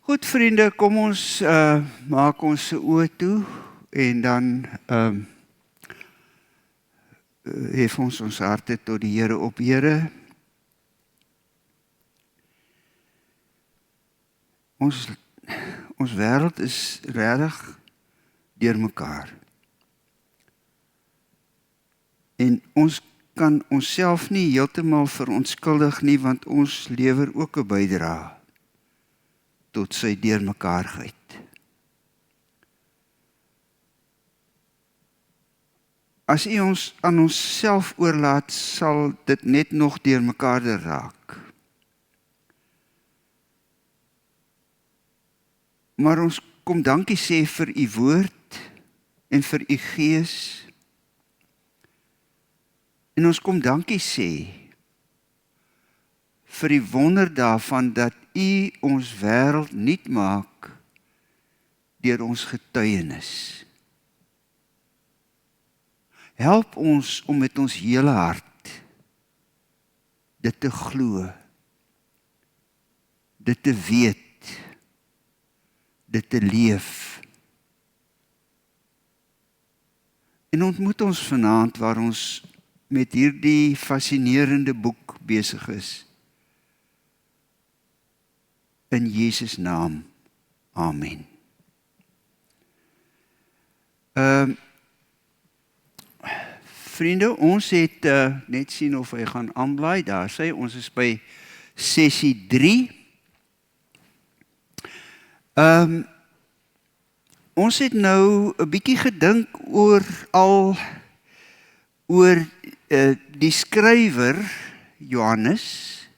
Goed vriende, kom ons maak ons se oë toe en dan hef ons harte tot die Here op. Here, ons wêreld is regtig deurmekaar. En ons kan onsself nie heeltemal verontskuldig nie, want ons lewer ook 'n bydrae tot sy deurmekaarheid. As U ons aan onsself oorlaat, sal dit net nog deurmekaarder raak. Maar ons kom dankie sê vir U woord en vir U Gees. En ons kom dankie sê vir die wonder daarvan dat U ons wêreld nuut maak deur ons getuienis. Help ons om met ons hele hart dit te glo, dit te weet, dit te leef. En ontmoet ons vanaand waar ons met hierdie fascinerende boek besig is. In Jesus naam. Amen. Vriende, ons het net sien of hy gaan aanblaai. Daar sê ons is by sessie 3. Ons het nou 'n bietjie gedink oor die skrywer Johannes.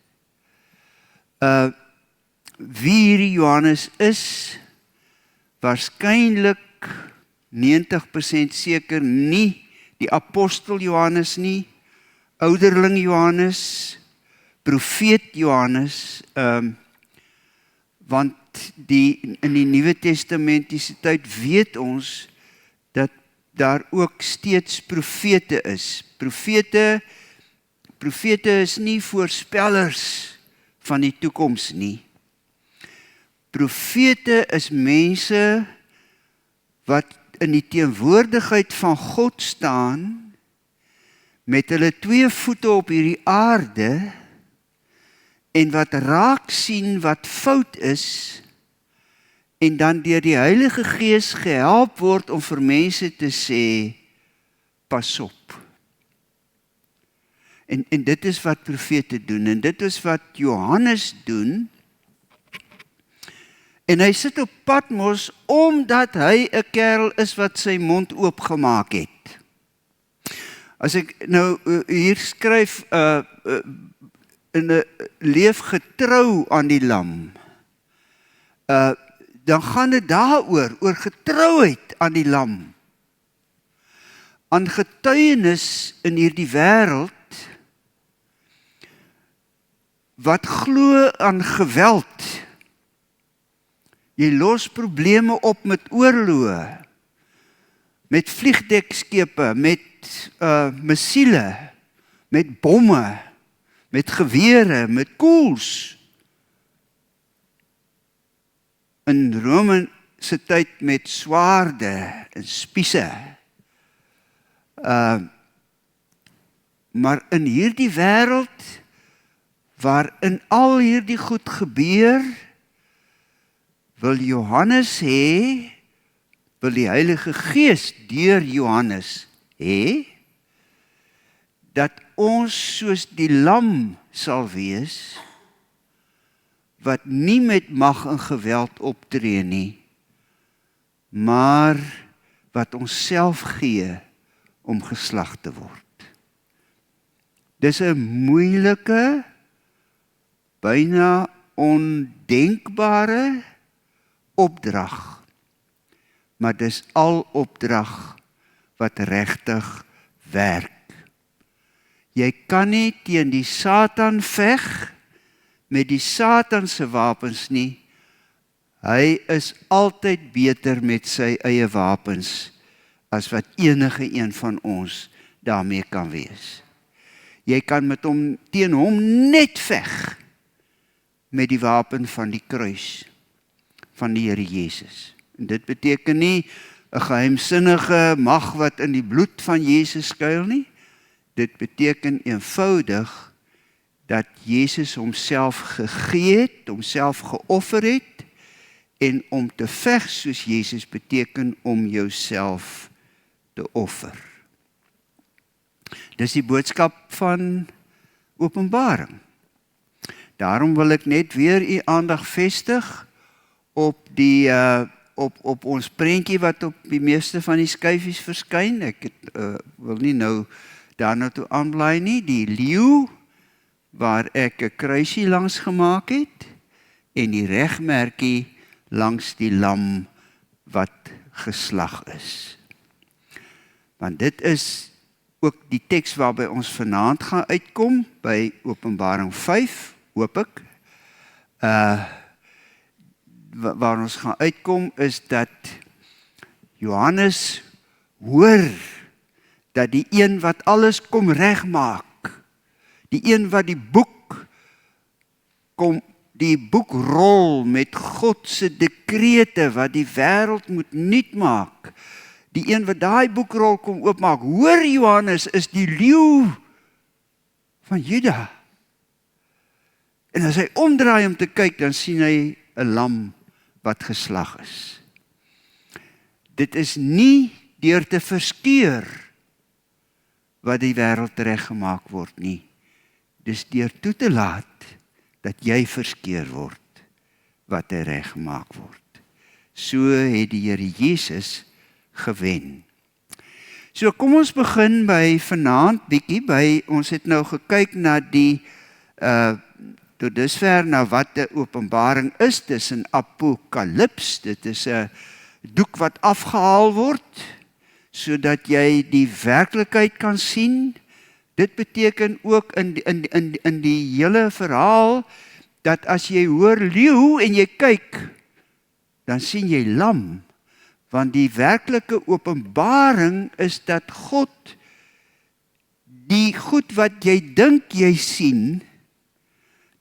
Wie hierdie Johannes is, waarskynlik 90% seker nie die apostel Johannes nie, ouderling Johannes, profeet Johannes, want in die Nuwe Testamentiese tyd weet ons dat daar ook steeds profete is. Profete is nie voorspellers van die toekoms nie. Profete is mense wat in die teenwoordigheid van God staan, met hulle 2 voete op hierdie aarde, en wat raak sien wat fout is, en dan deur die Heilige Gees gehelp word om vir mense te sê, pas op. En dit is wat profete doen, en dit is wat Johannes doen. En hy sit op Patmos omdat hy 'n kerel is wat sy mond oopgemaak het. As ek nou hier skryf, leef getrou aan die lam, dan gaan dit daaroor, oor getrouheid aan die lam. Aan getuienis in hierdie wêreld, wat glo aan geweld. Jy los probleme op met oorloë, met vliegdekskepe, met missiele, met bomme, met gewere, met koels. In Rome se tyd met swaarde en spiese. Maar in hierdie wêreld, waarin al hierdie goed gebeur, wil Johannes hê, wil die Heilige Gees deur Johannes hê, dat ons soos die lam sal wees, wat nie met mag en geweld optree nie, maar wat ons self gee om geslag te word. Dis 'n moeilike, byna ondenkbare opdrag, maar dis al opdrag wat regtig werk. Jy kan nie teen die Satan veg met die Satan se wapens nie. Hy is altyd beter met sy eie wapens as wat enige een van ons daarmee kan wees. Jy kan met hom teen hom net veg met die wapen van die kruis. van die Here Jesus. En dit beteken nie 'n geheimsinnige mag wat in die bloed van Jesus skuil nie. Dit beteken eenvoudig dat Jesus homself gegee het, homself geoffer het, en om te veg soos Jesus beteken om jouself te offer. Dis die boodskap van Openbaring. Daarom wil ek net weer u aandag vestig op op ons prentjie wat op die meeste van die skyfies verskyn. Ek wil nie nou daarna toe aanbly nie. Die leeu waar ek 'n kruisie langs gemaak het en die regmerkie langs die lam wat geslag is. Want dit is ook die teks waarby ons vanaand gaan uitkom, by Openbaring 5, hoop ek. Waar ons gaan uitkom is dat Johannes hoor dat die een wat alles kom regmaak, die een wat die boekrol met God se dekrete wat die wêreld moet nuut maak, die een wat daai boekrol kom oopmaak, hoor Johannes is die leeu van Juda. En as hy omdraai om te kyk, dan sien hy 'n lam wat geslag is. Dit is nie deur te verskeur wat die wêreld reggemaak word nie. Dis deur toe te laat dat jy verskeur word wat reggemaak word. So het die Here Jesus gewen. So kom ons begin by vanaand bietjie ons het nou gekyk na die tot dusver na wat 'n openbaring is. Dis 'n apokalips. Dit is 'n doek wat afgehaal word sodat jy die werklikheid kan sien. Dit beteken ook in die hele verhaal dat as jy hoor leeu en jy kyk, dan sien jy lam. Want die werklike openbaring is dat God die goed wat jy dink jy sien,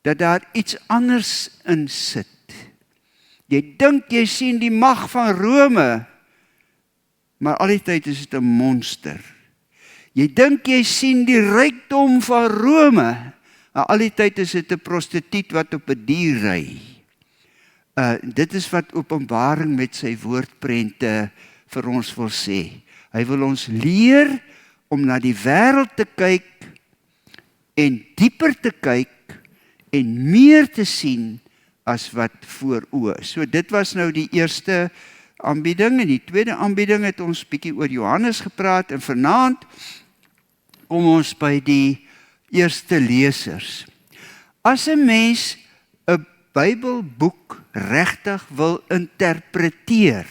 dat daar iets anders in sit. Jy dink jy sien die mag van Rome, maar al die tyd is dit 'n monster. Jy dink jy sien die rykdom van Rome, maar al die tyd is dit 'n prostituut wat op 'n dier ry. Dit is wat Openbaring met sy woordprente vir ons wil sê. Hy wil ons leer om na die wêreld te kyk en dieper te kyk en meer te sien as wat voor oë is. So dit was nou die eerste aanbieding, en die tweede aanbieding het ons bietjie oor Johannes gepraat, en vanaand kom ons by die eerste lesers. As 'n mens 'n Bybelboek regtig wil interpreteer,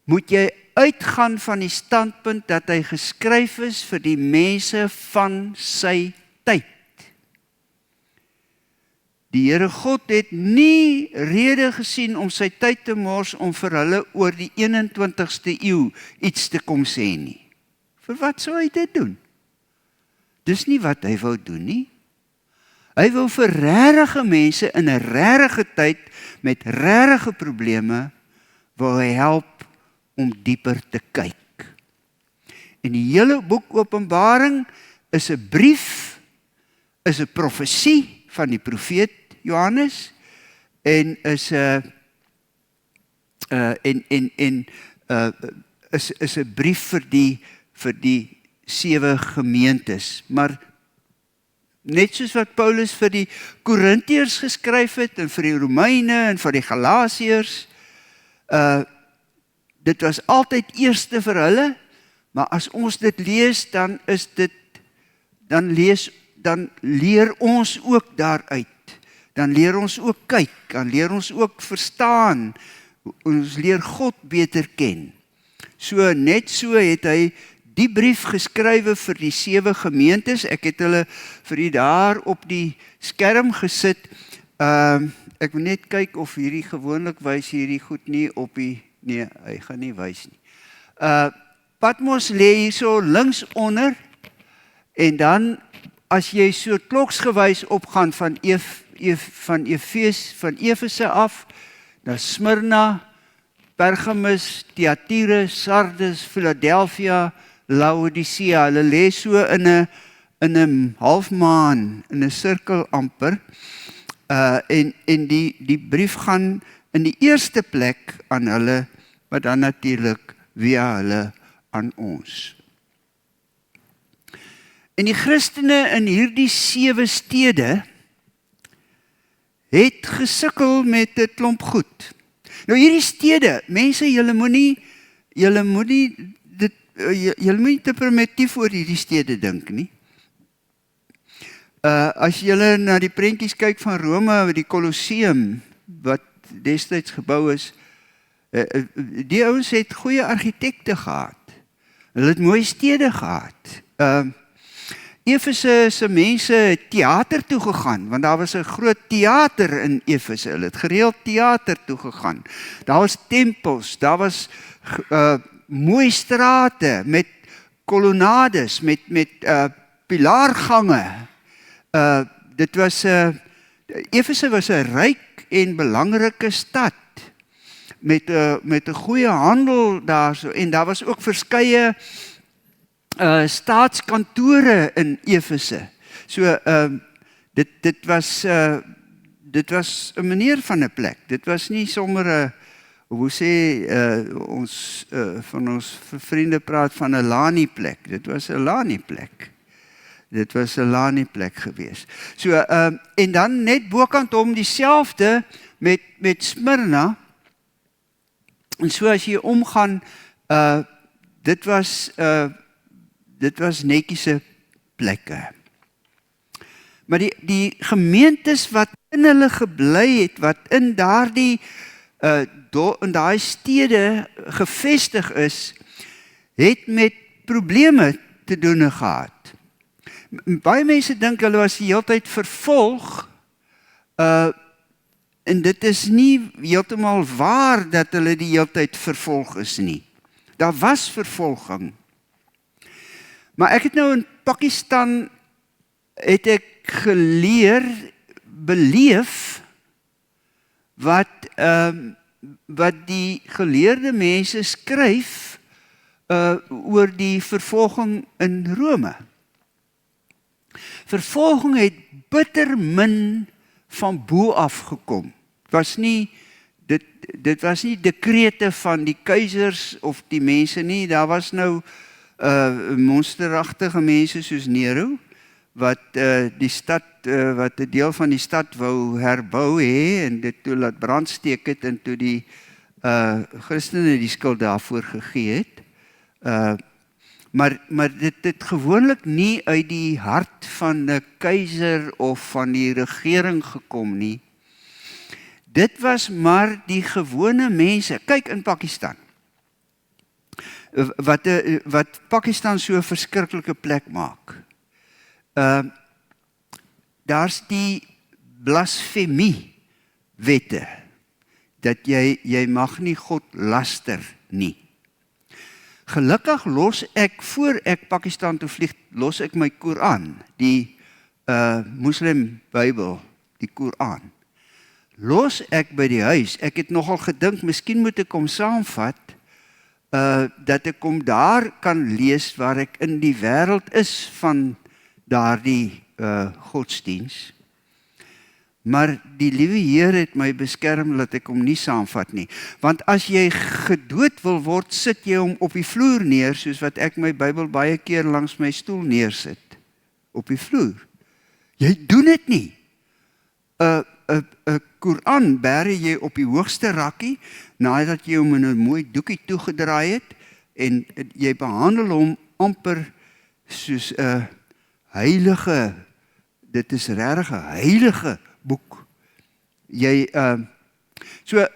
moet jy uitgaan van die standpunt dat hy geskryf is vir die mense van sy tyd. Die Here God het nie rede gesien om sy tyd te mors om vir hulle oor die 21ste eeu iets te kom sê nie. Vir wat sou hy dit doen? Dis nie wat hy wou doen nie. Hy wil vir regte mense in 'n regte tyd met regte probleme wil hy help om dieper te kyk. En die hele boek Openbaring is 'n brief, is 'n profesie van die profeet Johannes, en is 'n is 'n brief vir die 7 gemeentes. Maar net soos wat Paulus vir die Korintiërs geskryf het, en vir die Romeine en vir die Galasiërs, dit was altyd eerste vir hulle, maar as ons dit lees, dan leer ons ook daaruit. Dan leer ons ook kyk, dan leer ons ook verstaan, ons leer God beter ken. So net so het hy die brief geskrywe vir die 7 gemeentes. Ek het hulle vir u daar op die skerm gesit. Ek wil net kyk of hierdie gewoonlik wys hierdie goed nie op die, nee, hy gaan nie wys nie. Patmos lê hierso links onder, en dan as jy so kloksgewys opgaan van Efese af, Daar's Smyrna, Pergamus, Thyatira, Sardes, Philadelphia, Laodicea. Hulle lê so in 'n halfmaan, in 'n sirkel amper. En die brief gaan in die eerste plek aan hulle, maar dan natuurlik via hulle aan ons. En die Christene in hierdie 7 stede het gesukkel met 'n klomp goed. Nou hierdie stede, mense, julle moenie te primitief oor hierdie stede dink nie. As julle na die prentjies kyk van Rome, die Colosseum wat destyds gebou is, die ouens het goeie argitekte gehad. Hulle het mooi stede gehad. Efese se mense het teater toe gegaan, want daar was 'n groot teater in Efese. Hulle het gereeld teater toe gegaan. Daar was tempels, daar was mooi strate met kolonnades, met pilaargange. Efese was 'n ryk en belangrike stad met 'n goeie handel daarso, en daar was ook verskeie staatskantore in Efese. So dit was 'n manier van 'n plek. Dit was nie sommer ons van ons vriende praat van 'n lani plek. Dit was 'n lani plek. Dit was 'n lani plek gewees. So en dan net bokant hom dieselfde met Smyrna. En so as jy omgaan, dit was netjiese plekke. Maar die gemeentes wat in hulle gebly het, wat in daai stede gevestig is, het met probleme te doen gehad. Baie mense dink hulle was die hele tyd vervolg, en dit is nie heeltemal waar dat hulle die hele tyd vervolg is nie. Daar was vervolging. Maar ek het nou in Pakistan het ek beleef wat die geleerde mense skryf oor die vervolging in Rome. Vervolging het bitter min van bo af gekom. Dit was nie dekrete van die keisers of die mense nie. Daar was nou monsteragtige mense soos Nero, wat die stad, wat 'n deel van die stad wou herbou hê, en dit toe laat brandsteek het, en toe die Christene die skuld daarvoor gegee het. Maar dit het gewoonlik nie uit die hart van 'n keiser of van die regering gekom nie. Dit was maar die gewone mense. Kyk in Pakistan. Wat Pakistan so 'n verskriklike plek maak. Daar's die blasfemie wette, dat jy mag nie God laster nie. Gelukkig los ek, voor ek Pakistan toe vlieg, los ek my Koran, die Muslim Bybel, die Koran. Los ek by die huis. Ek het nogal gedink, miskien moet ek hom saamvat, dat ek hom daar kan lees waar ek in die wêreld is van daardie godsdiens. Maar die liewe Heer het my beskerm dat ek hom nie saamvat nie. Want as jy gedood wil word, sit jy hom op die vloer neer, soos wat ek my Bybel baie keer langs my stoel neersit. Op die vloer. Jy doen dit nie. 'n Koran bære jy op die hoogste rakkie, nadat jy hom in 'n mooi doekie toegedraai het, en jy behandel hom amper soos 'n heilige, dit is regtig 'n heilige boek. So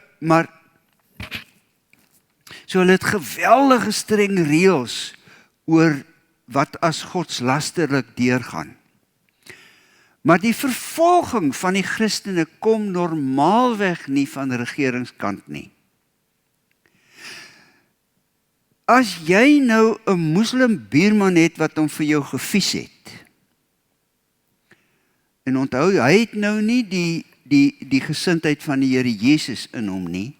hulle het geweldige streng reëls oor wat as godslasterlik deurgaan. Maar die vervolging van die Christene kom normaalweg nie van die regeringskant nie. As jy nou 'n moslim buurman het wat hom vir jou gevies het, en onthou, hy het nou nie die die gesindheid van die Here Jesus in hom nie.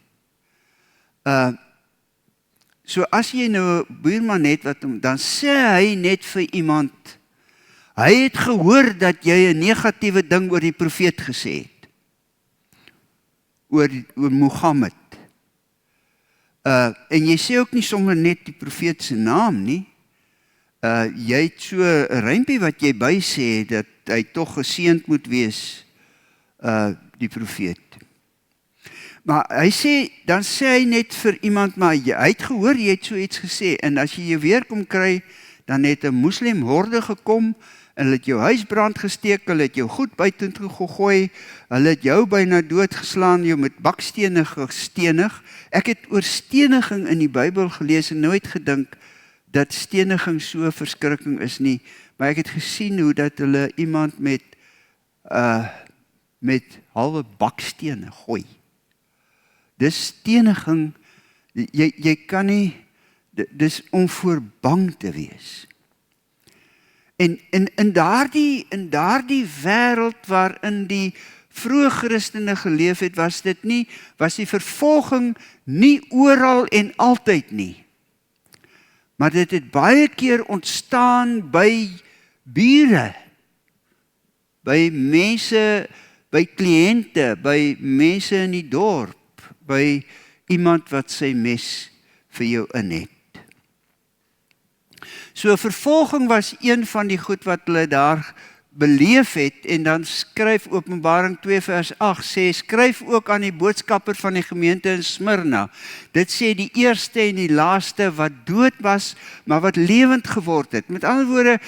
So as jy nou 'n buurman het wat hom, dan sê hy net vir iemand, hy het gehoor dat jy 'n negatiewe ding oor die profeet gesê het. Oor Mohammed. En jy sê ook nie sommer net die profeet se naam nie. Jy het so 'n rympie wat jy by sê, dat hy tog geseënd moet wees, die profeet. Maar dan sê hy net vir iemand, maar hy het gehoor, jy het so iets gesê, en as jy jou weer kom kry, dan het 'n moslim horde gekom, en hulle het jou huis brand gesteek, hulle het jou goed buitentoe gegooi, hulle het jou byna doodgeslaan, jou met bakstene gestenig. Ek het oor steniging in die Bybel gelees en nooit gedink dat steniging so verskrikking is nie, maar ek het gesien hoe dat hulle iemand met halwe bakstene gooi. Dis steniging, jy kan nie, dis om voor bang te wees. En in daardie wêreld waarin die vroeë Christene geleef het, was die vervolging nie oral en altyd nie. Maar dit het baie keer ontstaan by bure, by mense, by kliënte, by mense in die dorp, by iemand wat sy mes vir jou in het. So vervolging was een van die goed wat hulle daar beleef het, en dan skryf Openbaring 2 vers 8 sê, skryf ook aan die boodskapper van die gemeente in Smyrna. Dit sê die eerste en die laaste wat dood was, maar wat lewend geword het. Met ander woorde,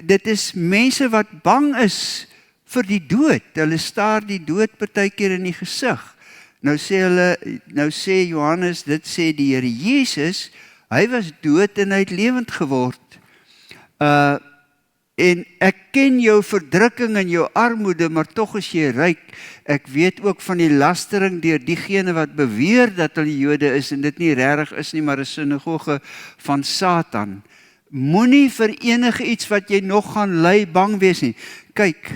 dit is mense wat bang is vir die dood. Hulle staar die dood partykeer in die gesig. Nou sê Johannes, dit sê die Here Jesus, hy was dood en hy het lewend geword. En ek ken jou verdrukking en jou armoede, maar tog is jy ryk. Ek weet ook van die lastering deur diegene wat beweer dat hulle Jode is en dit nie regtig is nie, maar 'n sinagoge van Satan. Moenie vir enige iets wat jy nog gaan ly bang wees nie. Kyk,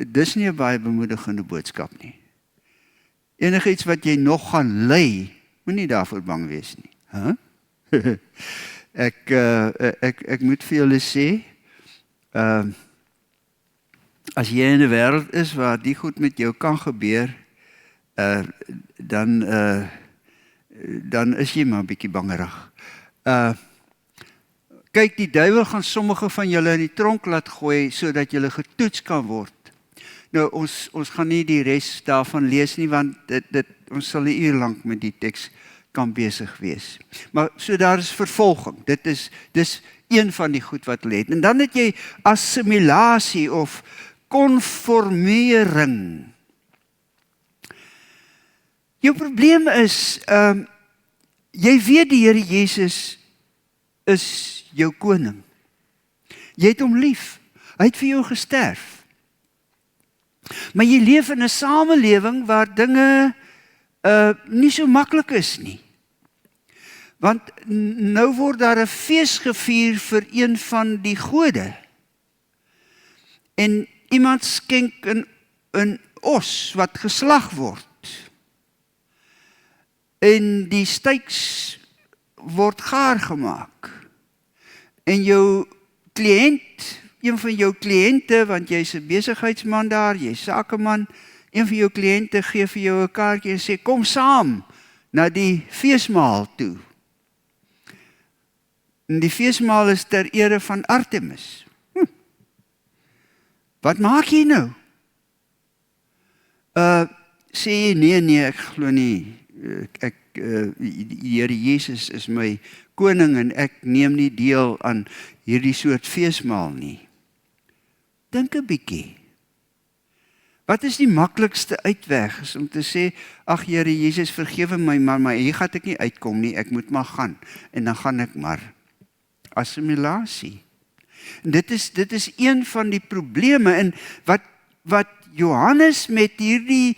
dis nie 'n baie bemoedigende boodskap nie. Enige iets wat jy nog gaan ly, moenie daarvoor bang wees nie. Ek moet vir julle sê, as jy in 'n wêreld is waar die goed met jou kan gebeur, dan is jy maar 'n bietjie bangerig. Kyk, die duiwel gaan sommige van julle in die tronk laat gooi, sodat julle getoets kan word. Nou, ons gaan nie die res daarvan lees nie, want ons sal 'n uur lank met die teks kan besig wees. Maar so daar is vervolging. Dis een van die goed wat hulle het. En dan het jy assimilasie of konformering. Jou probleem is, jy weet die Here Jesus is jou koning. Jy het hom lief. Hy het vir jou gesterf. Maar jy leef in 'n samelewing waar dinge nie so maklik is nie. Want nou word daar 'n fees gevier vir een van die gode. En iemand skenk 'n os wat geslag word. En die steaks word gaar gemaak. En jou kliënt, een van jou kliënte, want jy's 'n besigheidsman daar, jy's sakeman, een van jou kliënte gee vir jou 'n kaartjie en sê, kom saam na die feesmaal toe. En die feesmaal is ter ere van Artemis. Wat maak jy nou? Sê jy, nee, ek glo nie. Die Here Jesus is my koning en ek neem nie deel aan hierdie soort feesmaal nie. Dink 'n bietjie. Wat is die maklikste uitweg? Is om te sê, ag Here Jesus, vergewe my, maar hier gaan ek nie uitkom nie, ek moet maar gaan. En dan gaan ek maar. Assimilasie. En dit is een van die probleme, en wat Johannes met hierdie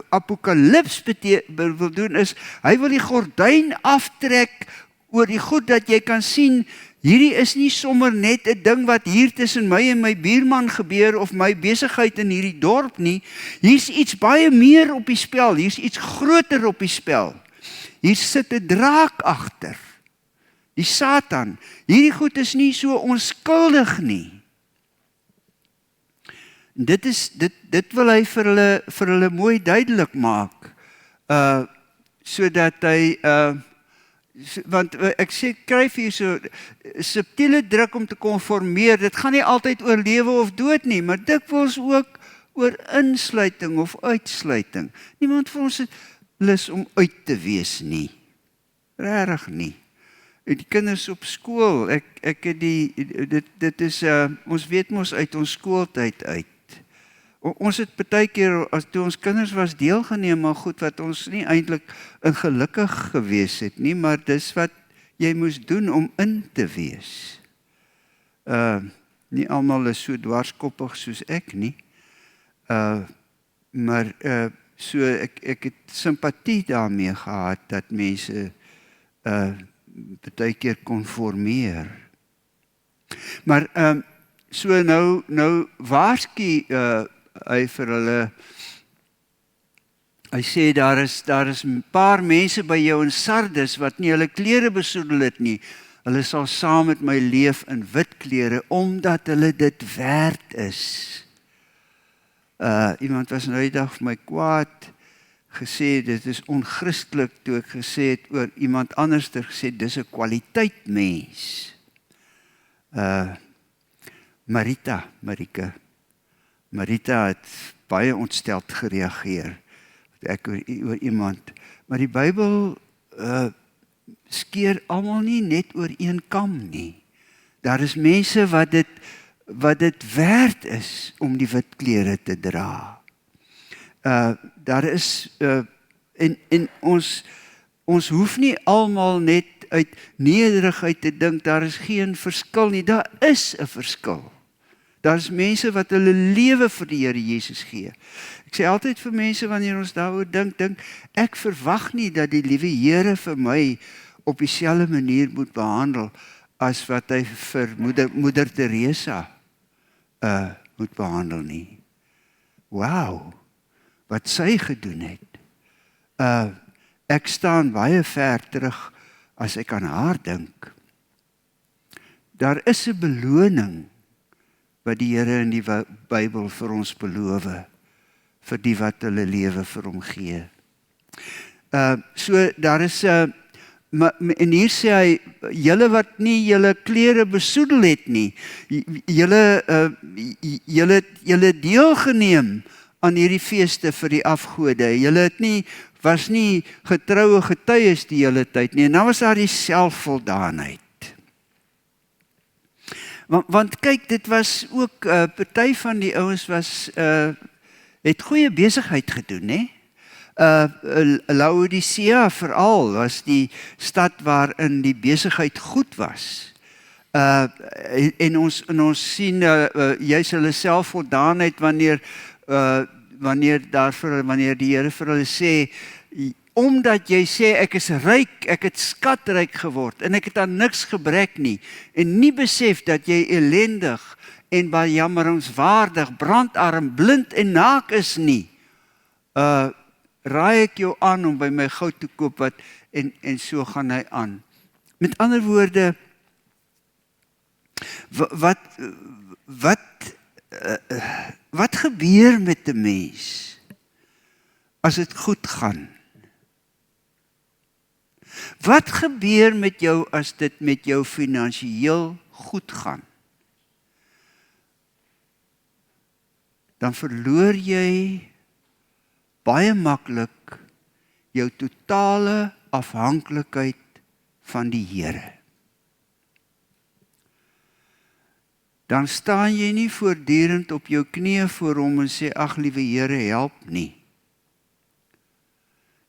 apokalips wil doen is, hy wil die gordyn aftrek oor die goed dat jy kan sien, Hierdie is nie sommer net 'n ding wat hier tussen my en my buurman gebeur of my besigheid in hierdie dorp nie. Hier's iets baie meer op die spel, hier's iets groter op die spel. Hier sit 'n draak agter. Die Satan. Hierdie goed is nie so onskuldig nie. Dit wil hy vir hulle mooi duidelik maak. Sodat hy want ek sê skryf hier so subtiele druk om te konformeer. Dit gaan nie altyd oor lewe of dood nie, maar dikwels ook oor insluiting of uitsluiting. Niemand van ons het lus om uit te wees nie. Regtig nie. Die kinders op skool, ek het dit is ons weet mos uit ons skooltyd uit. Ons het baie keer, as toe ons kinders was, deelgeneem aan goed wat ons nie eintlik gelukkig gewees het nie, maar dis wat jy moes doen om in te wees. Nie almal is so dwarskoppig soos ek nie, maar so ek het simpatie daarmee gehad dat mense baie keer konformeer. Maar so nou waarsku hy vir hulle, hy sê daar is 'n paar mense by jou in Sardes wat nie hulle klere besoedel het nie. Hulle sal saam met my leef in wit klere omdat hulle dit werd is. Iemand was nou die dag vir my kwaad gesê dit is onchristelik toe ek gesê het oor iemand anders ter gesê dis 'n kwaliteit mens. Marita het baie ontsteld gereageer ek oor iemand, maar die Bybel skeer almal nie net oor een kam nie. Daar is mense wat dit werd is om die wit klere te dra. Daar is en ons hoef nie almal net uit nederigheid te dink daar is geen verskil nie. Daar is 'n verskil. Daar is mense wat hulle lewe vir die Here Jesus gee. Ek sê altyd vir mense wanneer ons daaroor dink, ek verwag nie dat die liewe Here vir my op dieselfde manier moet behandel as wat hy vir moeder Teresa moet behandel nie. Wow, wat sy gedoen het. Ek staan baie ver terug as ek aan haar dink. Daar is 'n beloning wat die Here in die Bybel vir ons beloof vir die wat hulle lewe vir hom gee. So daar is en hier sê hy, julle wat nie julle klere besoedel het nie, julle deelgeneem aan hierdie feeste vir die afgode. Julle was nie getroue getuies die hele tyd nie. En dan was daar die selfvoldaanheid. Want kyk, dit was ook party van die ouens het goeie besigheid gedoen, hè? Laodicea veral was die stad waarin die besigheid goed was. En ons sien juis hulle selfvoldaanheid wanneer die Here vir hulle sê, omdat jy sê ek is ryk, ek het skatryk geword en ek het aan niks gebrek nie en nie besef dat jy ellendig en bejammeringswaardig, brandarm, blind en naak is nie, raai ek jou aan om by my goud te koop en so gaan hy aan. Met ander woorde, wat gebeur met 'n mens as dit goed gaan? Wat gebeur met jou as dit met jou finansiëel goed gaan? Dan verloor jy baie maklik jou totale afhanklikheid van die Here. Dan staan jy nie voortdurend op jou knieë voor hom en sê, ag liewe Here, help nie.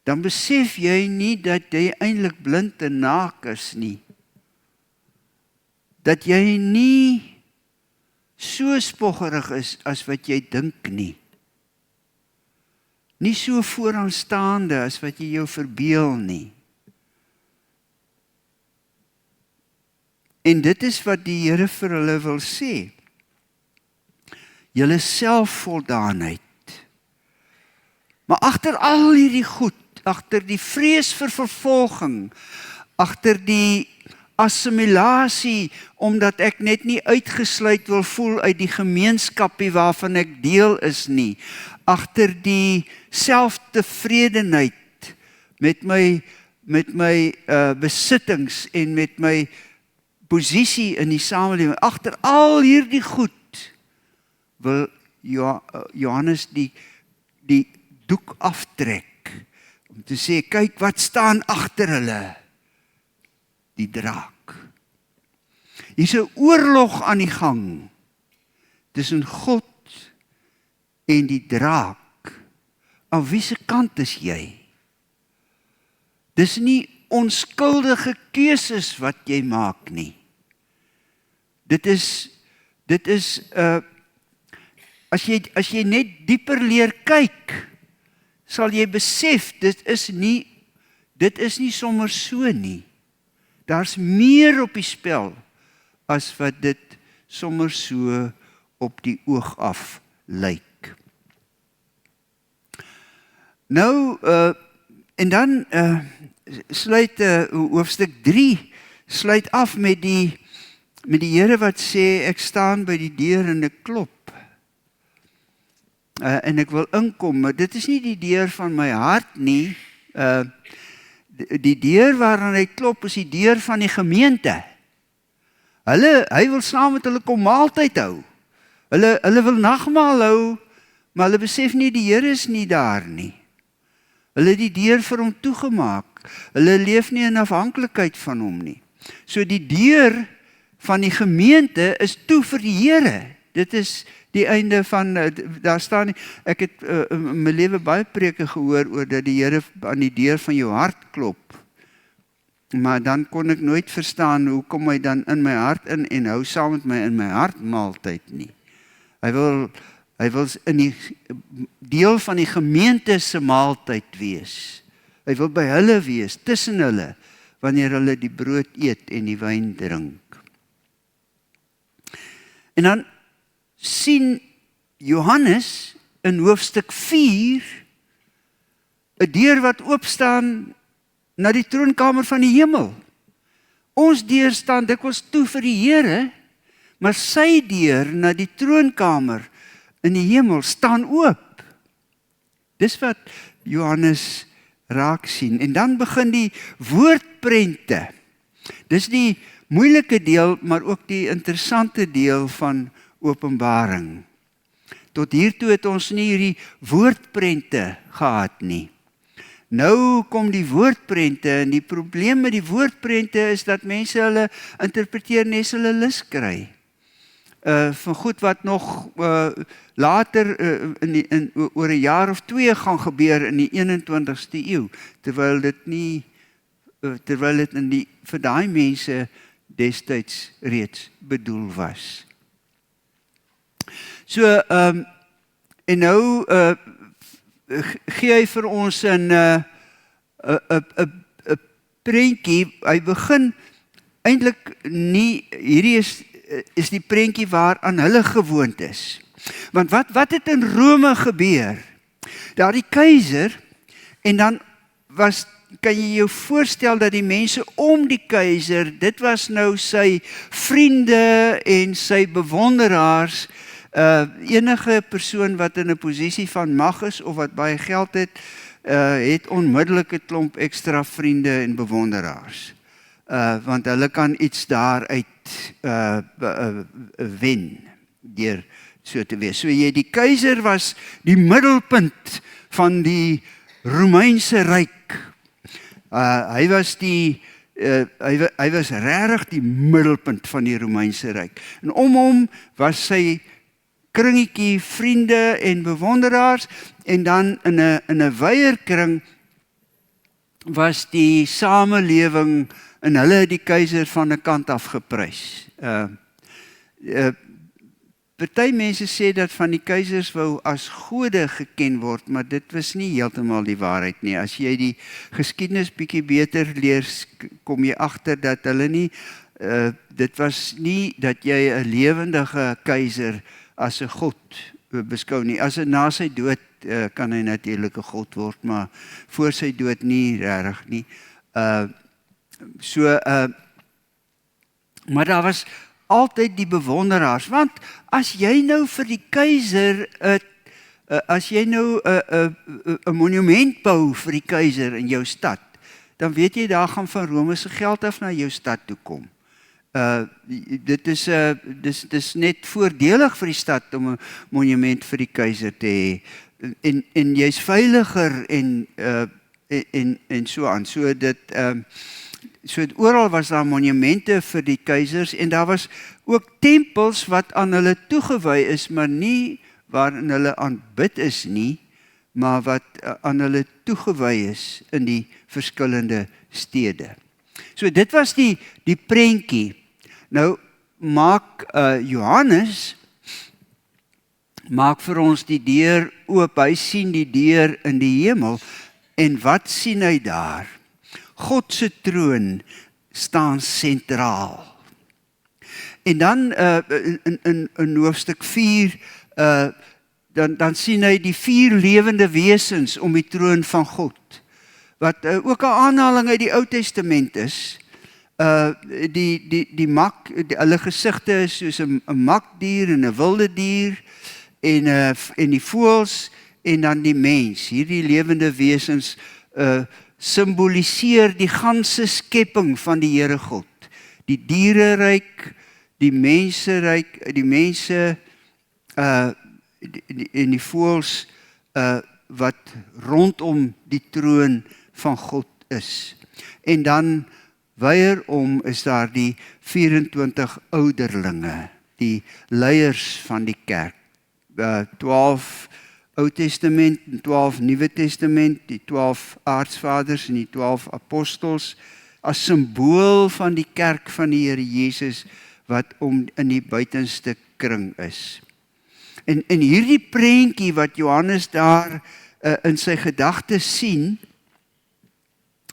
Dan besef jy nie dat jy eintlik blind en naak is nie. Dat jy nie so spoggerig is as wat jy dink nie. Nie so vooraanstaande as wat jy jou verbeel nie. En dit is wat die Here vir hulle wil sê. Julle selfvoldaanheid. Maar agter al hierdie goed, agter die vrees vir vervolging, agter die assimilasie, omdat ek net nie uitgesluit wil voel uit die gemeenskapie waarvan ek deel is nie, agter die selftevredenheid met my besittings en met my posisie in die samelewing, agter al hierdie goed, wil Johannes die doek aftrek, om te sê, kyk wat staan agter hulle, die draak. Hier's 'n oorlog aan die gang, tussen God en die draak. Aan wie se kant is jy? Dis nie onskuldige keuses wat jy maak nie. Dit is as jy net dieper leer kyk, sal jy besef, dit is nie sommer so nie. Daar's meer op die spel, as wat dit sommer so op die oog af lyk. Nou, en dan sluit hoofstuk 3, sluit af met die Here wat sê, ek staan by die deur en ek klop. En ek wil inkom, maar dit is nie die deur van my hart nie. Die deur waaraan hy klop is die deur van die gemeente. Hy wil saam met hulle kom maaltyd hou. Hulle wil nagmaal hou, maar hulle besef nie die Here is nie daar nie. Hulle het die deur vir hom toegemaak. Hulle leef nie in afhanklikheid van hom nie. So die deur van die gemeente is toe vir die Here. Dit is die einde van, daar staan, ek het in my lewe baie preke gehoor oor dat die Here aan die deur van jou hart klop. Maar dan kon ek nooit verstaan, hoe kom hy dan in my hart in en hou saam met my in my hart maaltyd nie. Hy wil in die deel van die gemeente se maaltyd wees. Hy wil by hulle wees, tussen hulle, wanneer hulle die brood eet en die wyn drink. En dan sien Johannes in hoofstuk 4 'n deur wat oopstaan na die troonkamer van die hemel. Ons deur staan dikwels toe vir die Here, maar sy deur na die troonkamer in die hemel staan oop. Dis wat Johannes raak sien. En dan begin die woordprente. Dis die moeilike deel, maar ook die interessante deel van Openbaring. Tot hiertoe het ons nie hierdie woordprente gehad nie. Nou kom die woordprente, en die probleem met die woordprente is dat mense hulle interpreteer nes hulle lus kry. Van goed wat nog later oor 'n jaar of 2 gaan gebeur in die 21ste eeu, terwyl dit vir daai mense destyds reeds bedoel was. So, en nou gee hy vir ons 'n prentjie. Hy begin eintlik nie, hierdie is die prentjie waaraan hulle gewoond is. Want wat het in Rome gebeur? Daar die keiser, en dan kan jy jou voorstel dat die mense om die keiser, dit was nou sy vriende en sy bewonderaars. Enige persoon wat in 'n posisie van mag is of wat baie geld het onmiddellik 'n klomp ekstra vriende en bewonderaars. Want hulle kan iets daaruit wen deur so te wees. So die keiser was die middelpunt van die Romeinse ryk. Hy was regtig die middelpunt van die Romeinse ryk. En om hom was sy kringetjie vriende en bewonderaars, en dan in 'n wyeer kring was die samelewing, en hulle het die keiser van 'n kant af geprys. Party mense sê dat van die keisers wou as gode geken word, maar dit was nie heeltemal die waarheid nie. As jy die geskiedenis bietjie beter leer, kom jy agter dat hulle nie dit was nie dat jy 'n lewendige keiser as 'n god beskou nie. As na sy dood kan hy natuurlik 'n god word, maar voor sy dood nie regtig nie. Maar daar was altyd die bewonderaars, want as jy nou vir die keiser as jy nou 'n monument bou vir die keiser in jou stad, dan weet jy daar gaan van Rome se geld af na jou stad toe kom. Dit is net voordelig vir die stad om 'n monument vir die keiser te hê. En jy's veiliger en so aan. So oral was daar monumente vir die keisers en daar was ook tempels wat aan hulle toegewy is, maar nie waarin hulle aanbid is nie, maar wat aan hulle toegewy is in die verskillende stede. So dit was die prentjie. Nou maak Johannes maak vir ons die deur oop. Hy sien die deur in die hemel en wat sien hy daar? God se troon staan sentraal. En dan in hoofstuk 4 dan sien hy die 4 lewende wesens om die troon van God, wat ook 'n aanhaling uit die Ou Testament is. Die mak, hulle gesigte is soos 'n makdier en 'n wilde dier en die voëls en dan die mens. Hierdie lewende wesens simboliseer die ganse skepping van die Here God. Die diereryk, die menseryk, die mense en die voëls wat rondom die troon van God is. En dan wyerom is daar die 24 ouderlinge, die leiers van die kerk. 12 Ou Testament en 12 Nuwe Testament, die 12 aartsvaders en die 12 apostels, as simbool van die kerk van die Here Jesus, wat om in die buitenste kring is. En hierdie prentjie wat Johannes daar in sy gedagtes sien,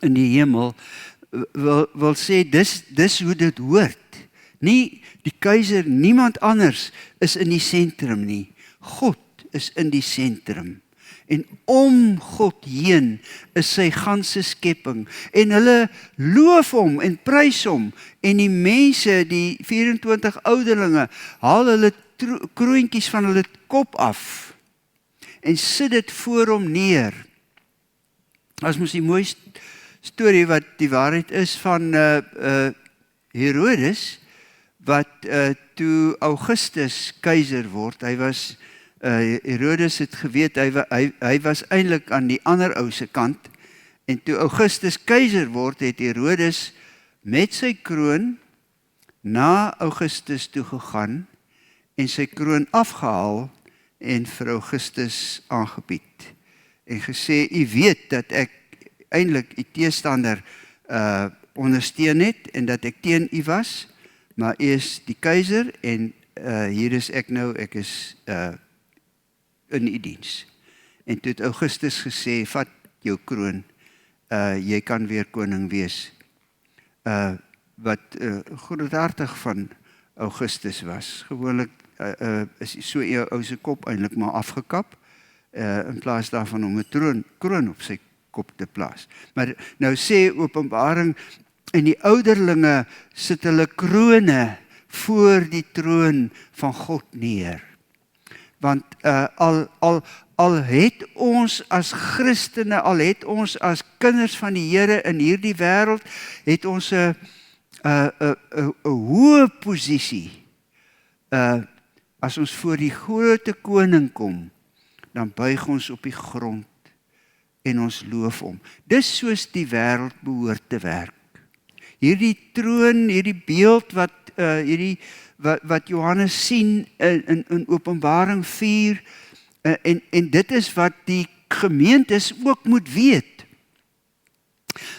in die hemel, wil sê, dis hoe dit hoort. Nie die keizer, niemand anders is in die sentrum nie. God is in die sentrum. En om God heen is sy ganse skepping. En hulle loof hom en prys hom. En die mense, die 24 ouderlinge, haal hulle kroontjies van hulle kop af en sit dit voor hom neer. As mos die mooiste storie wat die waarheid is van Herodes, wat toe Augustus keizer word. Herodes het geweet, hy was eintlik aan die ander ou se kant, en toe Augustus keizer word, het Herodes met sy kroon na Augustus toe gegaan, en sy kroon afgehaal, en vir Augustus aangebied, en gesê, u weet dat ek eintlik die teestander ondersteun het, en dat ek teen u was, maar u is die keizer, en hier is ek nou, ek is in u diens. En toe het Augustus gesê, vat jou kroon, jy kan weer koning wees. Wat goedhartig van Augustus was. Gewoonlik is so jou ou se kop eintlik maar afgekap, in plaas daarvan om 'n kroon op sy kop te plaas. Maar nou sê Openbaring, en die ouderlinge sit hulle krone voor die troon van God neer. Want al het ons as Christene, al het ons as kinders van die Here in hierdie wêreld, het ons 'n hoë posisie. As ons voor die grote koning kom, dan buig ons op die grond en ons loof hom. Dis soos die wêreld behoort te werk. Hierdie troon, hierdie beeld wat Johannes sien in Openbaring 4, en dit is wat die gemeentes ook moet weet.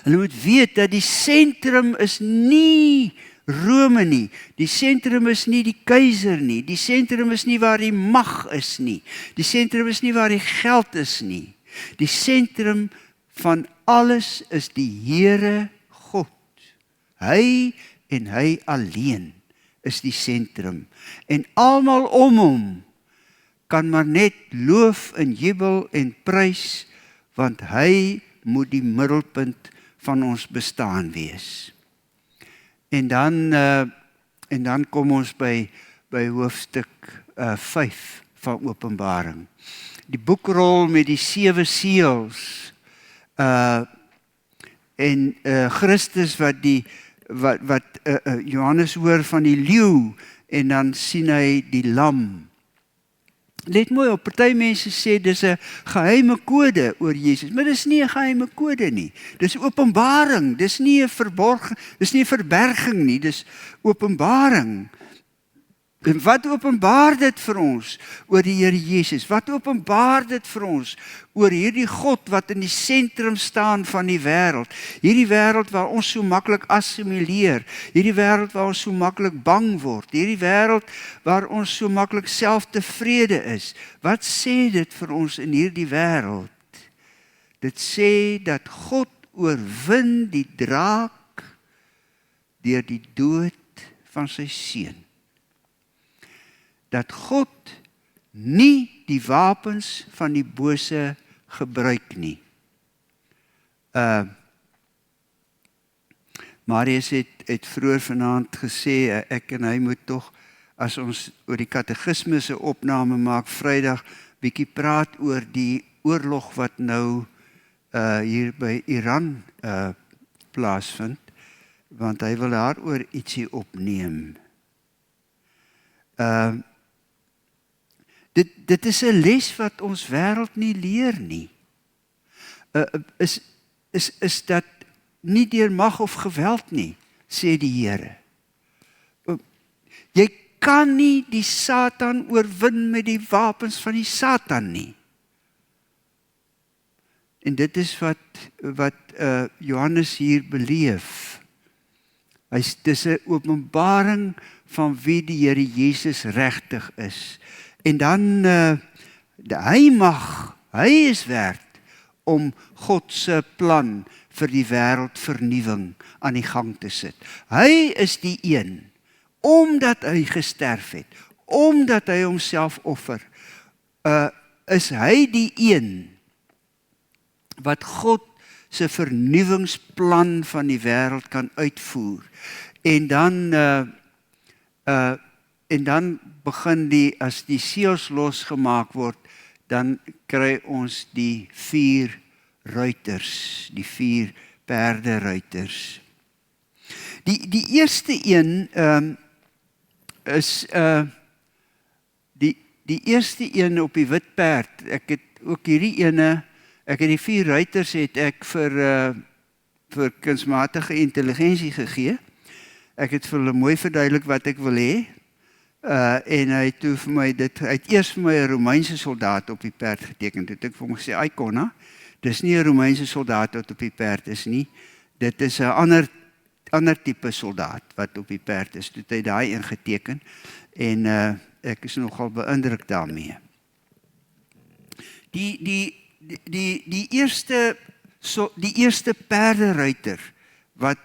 Hulle moet weet dat die sentrum is nie Rome nie, die sentrum is nie die keizer nie, die sentrum is nie waar die mag is nie, die sentrum is nie waar die geld is nie. Die sentrum van alles is die Here God. Hy en hy alleen is die sentrum. En almal om hom kan maar net loof en jubel en prys, want hy moet die middelpunt van ons bestaan wees. En dan kom ons by hoofstuk 5 van Openbaring. Die boekrol met die 7 seels, en Christus wat Johannes hoor van die leeu, en dan sien hy die lam. Let mooi op, party mense sê dis 'n geheime kode oor Jesus, maar dis nie 'n geheime kode nie. Dis openbaring, dis nie 'n verberging nie, dis openbaring. En wat openbaar dit vir ons oor die Here Jesus? Wat openbaar dit vir ons oor hierdie God wat in die sentrum staan van die wêreld? Hierdie wêreld waar ons so maklik assimileer, hierdie wêreld waar ons so maklik bang word, hierdie wêreld waar ons so maklik selftevrede is. Wat sê dit vir ons in hierdie wêreld? Dit sê dat God oorwin die draak deur die dood van sy seun. Dat God nie die wapens van die bose gebruik nie. Marius het vroeër vanaand gesê, ek en hy moet tog, as ons oor die katekismes 'n opname maak Vrydag, bietjie praat oor die oorlog wat nou hier by Iran plaasvind, want hy wil daaroor ietsie opneem. Dit is 'n les wat ons wêreld nie leer nie. Is dat nie deur mag of geweld nie, sê die Here. Jy kan nie die Satan oorwin met die wapens van die Satan nie. En dit is wat Johannes hier beleef. Dis 'n openbaring van wie die Here Jesus regtig is. En dan, hy is werd om God se plan vir die wêreldvernuwing aan die gang te sit. Hy is die een, omdat hy gesterf het, omdat hy homself offer, is hy die een wat God se vernuwingsplan van die wêreld kan uitvoer. En dan begin as die seels losgemaak word, dan kry ons die 4 ruiters, die 4 perderuiters. Die eerste een is die eerste een op die wit perd. Ek het ook hierdie ene, ek het die 4 ruiters het ek vir kunsmatige intelligensie gegee. Ek het vir hulle mooi verduidelik wat ek wil hê. En hy het toe vir my hy het eers vir my 'n Romeinse soldaat op die perd geteken. Toe het ek vir hom gesê, "Aikonna, dis nie 'n Romeinse soldaat wat op die perd is nie. Dit is 'n ander tipe soldaat wat op die perd is." Toe het hy daai een geteken en ek is nogal beïndruk daarmee. Die eerste perderuiter wat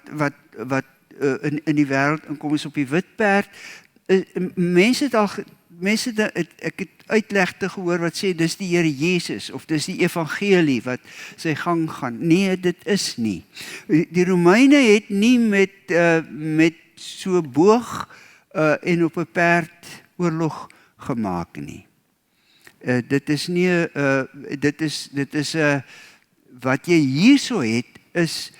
in die wêreld inkom is op die wit perd. Ek het uitlegte gehoor wat sê dis die Here Jesus of dis die evangelie wat sy gang gaan. Nee, dit is nie. Die Romeine het nie met so boog en op 'n perd oorlog gemaak nie. Dit is nie dit is wat jy hierso het is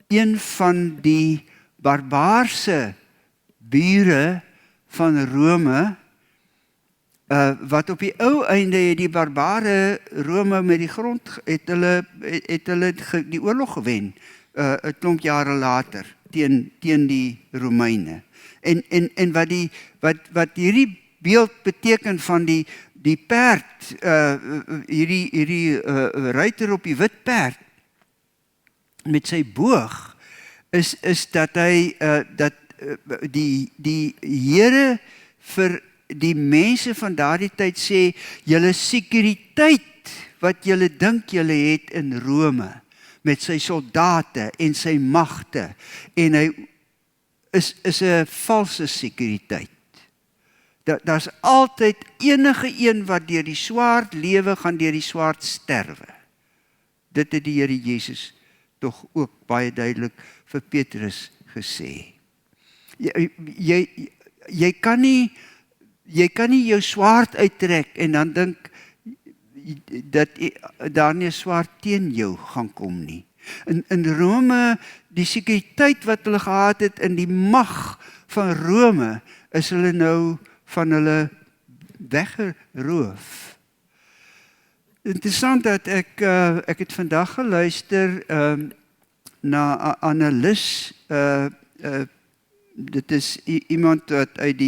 een van die barbaarse bure van Rome, wat op die ou einde het die barbare Rome met die grond, het hulle die oorlog gewen, 'n klomp jare later, teen die Romeine. En wat hierdie beeld beteken van die perd, hierdie ruiter op die wit perd, met sy boog, is dat hy, die Here vir die mense van daardie tyd sê, julle sekuriteit wat julle dink julle het in Rome, met sy soldate en sy magte, en is 'n valse sekuriteit. Daar's altyd enige een wat deur die swaard lewe, gaan deur die swaard sterwe. Dit het die Here Jesus tog ook baie duidelik vir Petrus gesê. Jy kan nie jou swaard uittrek en dan dink dat daar nie 'n swaard teen jou gaan kom nie. In Rome, die sekuriteit wat hulle gehad het in die mag van Rome, is hulle nou van hulle weggeroof. Interessant dat ek het vandag geluister na 'n analis, dit is iemand wat uit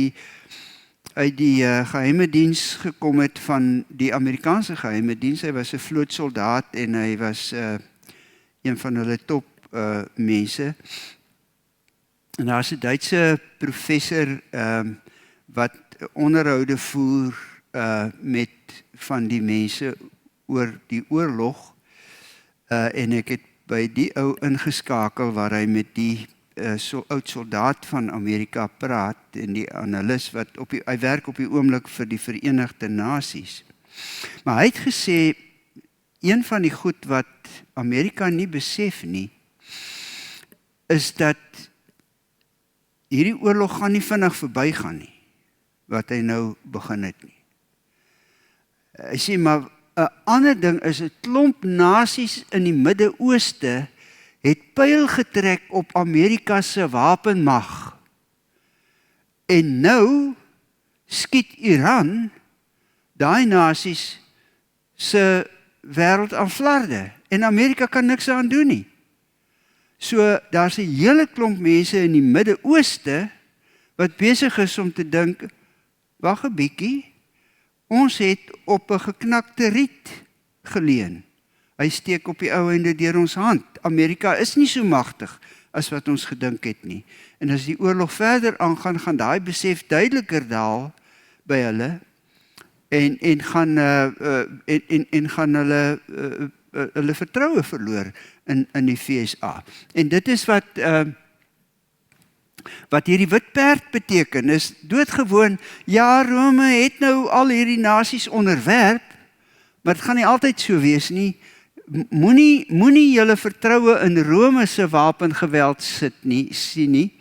die geheime diens gekom het van die Amerikaanse geheime diens. Hy was 'n vlootsoldaat en hy was een van hulle top mense. En daar's 'n Duitse professor wat onderhoude voer met van die mense oor die oorlog, en ek het by die ou ingeskakel waar hy met die oud soldaat van Amerika praat, en die analis wat hy werk op die oomblik vir die Verenigde Nasies. Maar hy het gesê, een van die goed wat Amerika nie besef nie, is dat hierdie oorlog gaan nie vinnig verbygaan nie, wat hy nou begin het nie. Hy sê, maar 'n ander ding is 'n klomp nasies in die Midde-Ooste het pyl getrek op Amerika se wapenmag. En nou skiet Iran daai nasies se wêreld aan flarde en Amerika kan niks aan doen nie. So daar's 'n hele klomp mense in die Midde-Ooste wat besig is om te dink, wag 'n bietjie, ons het op 'n geknakte riet geleen. Hy steek op die ou einde deur ons hand. Amerika is nie so magtig as wat ons gedink het nie. En as die oorlog verder aangaan, gaan daai besef duideliker daal by hulle en gaan hulle vertroue verloor in die VSA. En dit is wat hierdie wit perd beteken, is doodgewoon, ja, Rome het nou al hierdie nasies onderwerp, maar dit gaan nie altyd so wees nie. Moenie julle vertroue in Rome se wapengeweld sien nie.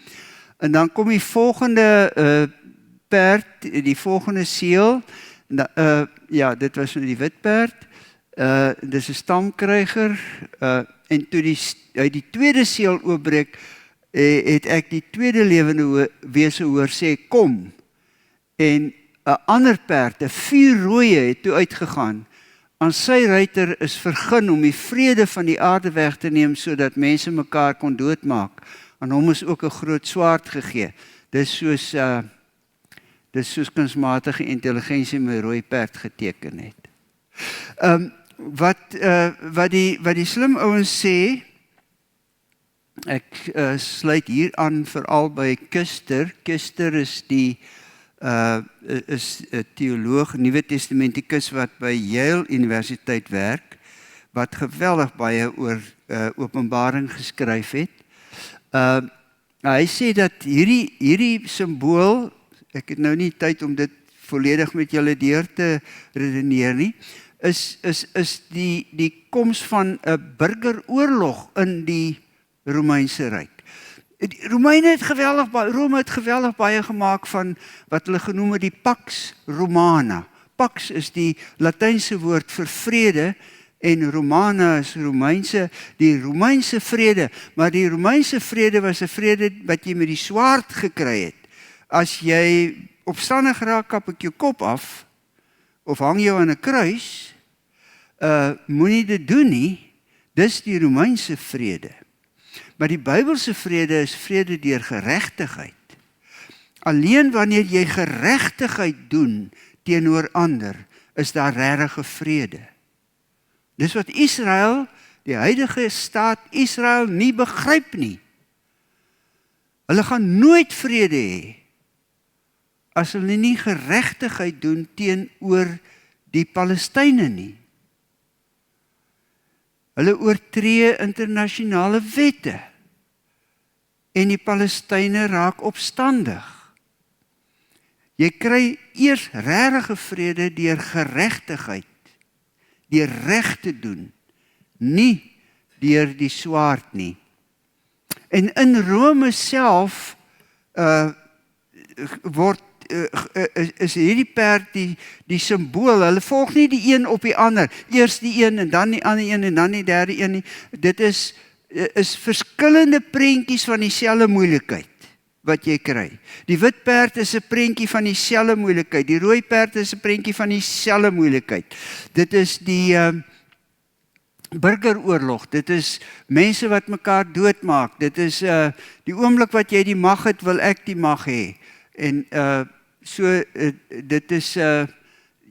En dan kom die volgende perd, die volgende seël, ja, dit was die wit perd, dis 'n stamkryger, en toe hy die tweede seël oopbreek, het ek die tweede lewende wese hoor sê, kom, en 'n ander perd, 'n vuurrooie, het toe uitgegaan. Aan sy ruiter is vergun om die vrede van die aarde weg te neem, sodat mense mekaar kon doodmaak. Aan hom is ook 'n groot swaard gegee. Dis soos kunsmatige intelligensie met rooi perd geteken het. Wat die slim ouens sê, ek sluit hier aan veral by Kuster. Kuster is is 'n teoloog, Nuwe Testamentikus wat by Yale Universiteit werk, wat geweldig baie oor Openbaring geskryf het. Hy sê dat hierdie simbool, ek het nou nie tyd om dit volledig met julle deur te redeneer nie, is die koms van 'n burgeroorlog in die Romeinse Ryk. Rome het geweldig baie gemaak van wat hulle genoem het die Pax Romana. Pax is die Latynse woord vir vrede en Romana is Romeinse, die Romeinse vrede. Maar die Romeinse vrede was 'n vrede wat jy met die swaard gekry het. As jy opstandig raak, kap ek jou kop af of hang jou aan 'n kruis, moenie dit doen nie. Dis die Romeinse vrede. Maar die Bybelse vrede is vrede deur geregtigheid. Alleen wanneer jy geregtigheid doen teenoor ander, is daar regte vrede. Dis wat Israel, die huidige staat Israel, nie begryp nie. Hulle gaan nooit vrede hê as hulle nie geregtigheid doen teenoor die Palestynë nie. Hulle oortree internasionale wette. en die Palestynë raak opstandig. Jy kry eers regte vrede deur geregtigheid, deur reg te doen, nie deur die swaard nie. En in Rome self is hierdie perd die symbool. Hulle volg nie die een op die ander. Eers die een en dan die ander een en dan die derde een nie. Dit is verskillende prentjies van dieselfde moeilikheid wat jy kry. Die wit perd is 'n prentjie van dieselfde moeilikheid. Die rooi perd is 'n prentjie van dieselfde moeilikheid. Dit is die burgeroorlog, dit is mense wat mekaar doodmaak, dit is die oomblik wat jy die mag het, wil ek die mag hê. En dit is,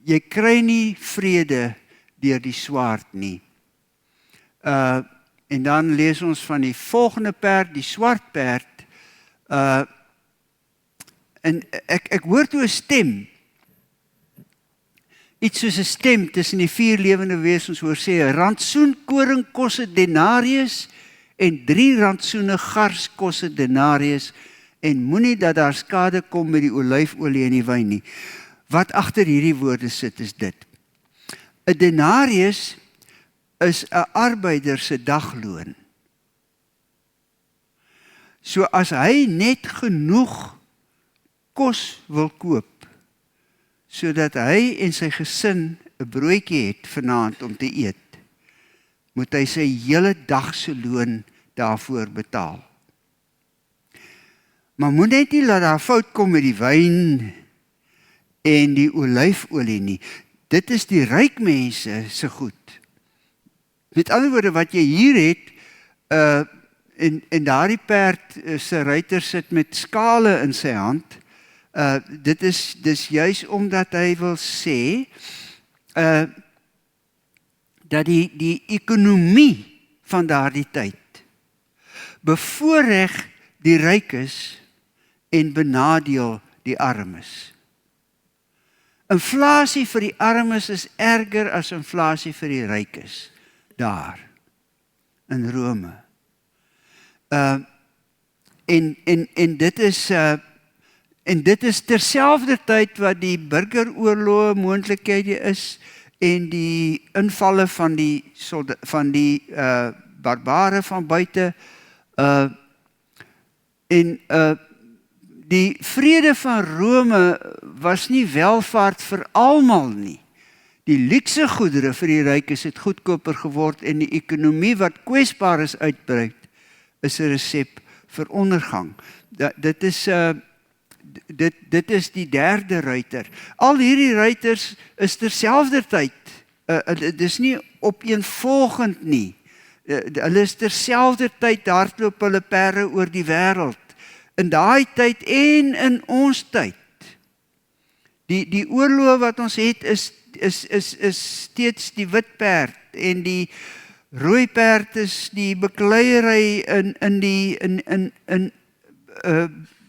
jy kry nie vrede deur die swaard nie. En dan lees ons van die volgende perd, die swart perd, en ek hoor toe 'n stem, iets soos 'n stem tussen die 4 lewende wesens hoor sê, 'n rantsoen koring kos 'n denarius en 3 rantsoene gars kos 'n denarius en moenie dat daar skade kom met die olyfolie en die wyn nie. Wat agter hierdie woorde sit is dit. 'n denarius is 'n arbeider se dagloon. So as hy net genoeg kos wil koop, sodat hy en sy gesin 'n broodjie het vanaand om te eet, moet hy sy hele dag se loon daarvoor betaal. Maar moet net nie laat daar fout kom met die wyn en die olyfolie nie. Dit is die ryk mense se goed. Met ander woorde, wat jy hier het, en daardie perd se ruiter sit met skale in sy hand, dis juis omdat hy wil sê dat die ekonomie van daardie tyd bevoorreg die rykes en benadeel die armes. Inflasie vir die armes is erger as inflasie vir die rykes daar in Rome. En dit is terselfdertyd wat die burgeroorloë moontlikhede is en die invalle van die barbare van buite. Die vrede van Rome was nie welvaart vir almal nie. Die luukse goedere vir die rykes het goedkoper geword en die ekonomie wat kwesbaar is uitbrei, is 'n resep vir ondergang. Dit is die derde ruiter. Al hierdie ruiters is terselfdertyd, dit is nie opeenvolgend nie. Hulle is terselfdertyd hardloop hulle perde oor die wêreld. In daai tyd en in ons tyd. Die oorlog wat ons het is steeds die wit perd en die rooi perd is die bekleierery in die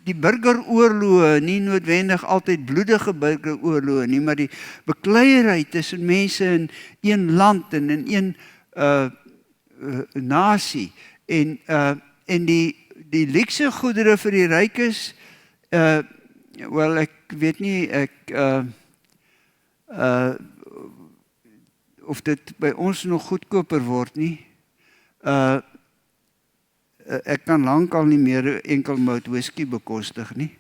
burgeroorloë, nie noodwendig altyd bloedige burgeroorloë nie, maar die bekleierery tussen mense in een land en in een nasie en die luukse goedere vir die rykes, wel ek weet nie of dit by ons nog goedkoper word nie. Ek kan lankal nie meer enkelmout whisky bekostig nie.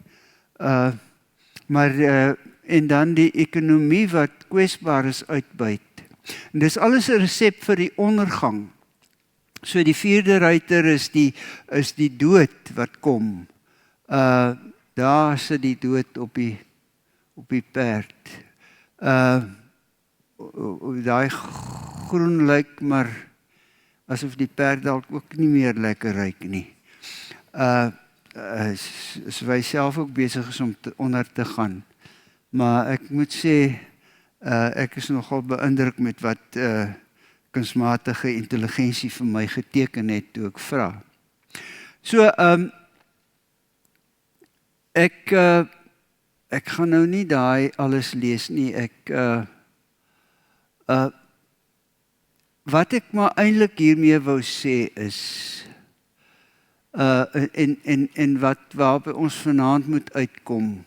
En dan die ekonomie wat kwesbaar is uitbuit. En dis alles 'n resep vir die ondergang. So die vierde ruiter is die dood wat kom. Daar sit die dood op die perd. Daai groen lyk maar asof die perd dalk ook nie meer lekker ruik nie. So hy self ook besig is om onder te gaan. Maar ek moet sê, ek is nogal beïndruk met wat kunsmatige intelligensie vir my geteken het toe ek vra. So, ek gaan nou nie daai alles lees nie. Wat ek maar eintlik hiermee wou sê is, En waarby ons vanaand moet uitkom,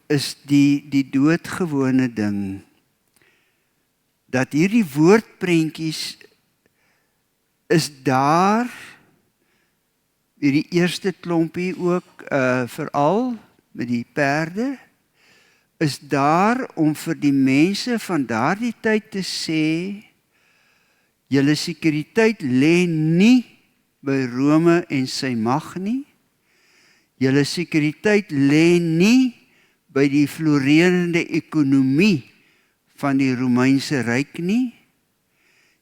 is die doodgewone ding, dat hierdie woordprentjies is daar, hierdie eerste klompie ook, veral met die perde, is daar om vir die mense van daardie tyd te sê, julle sekuriteit lê nie by Rome en sy mag nie, julle sekuriteit lê nie by die florerende ekonomie van die Romeinse ryk nie,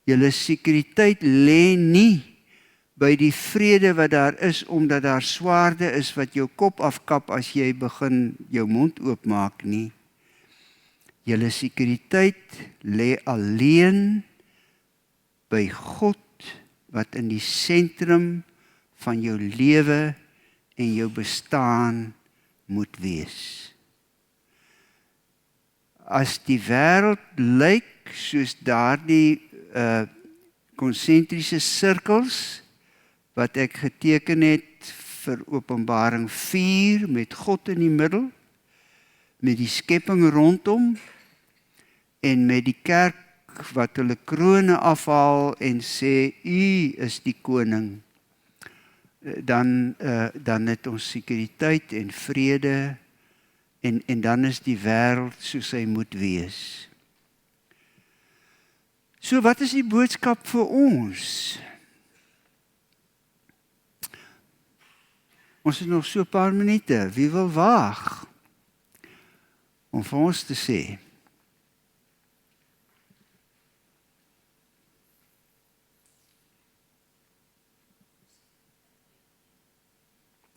julle sekuriteit lê nie by die vrede wat daar is, omdat daar swaarde is wat jou kop afkap as jy begin jou mond oopmaak nie. Julle sekuriteit lê alleen by God, wat in die sentrum van jou lewe en jou bestaan moet wees. As die wêreld lyk soos daardie konsentriese sirkels, wat ek geteken het vir Openbaring 4, met God in die middel, met die skepping rondom, en met die kerk wat hulle krone afhaal en sê, U is die koning, dan het ons sekuriteit en vrede, en dan is die wêreld soos hy moet wees. So wat is die boodskap vir ons? Ons het nog so 'n paar minute. Wie wil waag om vir ons te sê?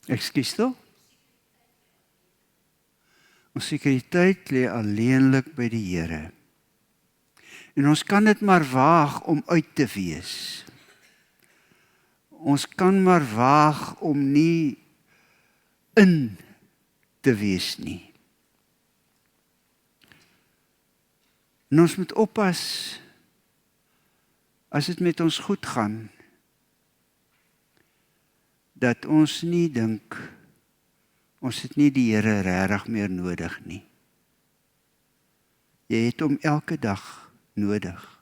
Ekskuus tog? Ons sekuriteit lê alleenlik by die Here. En ons kan dit maar waag om uit te wees. Ons kan maar waag om nie in te wees nie. En ons moet oppas, as dit met ons goed gaan, dat ons nie dink, ons het nie die Here regtig meer nodig nie. Jy het hom elke dag nodig.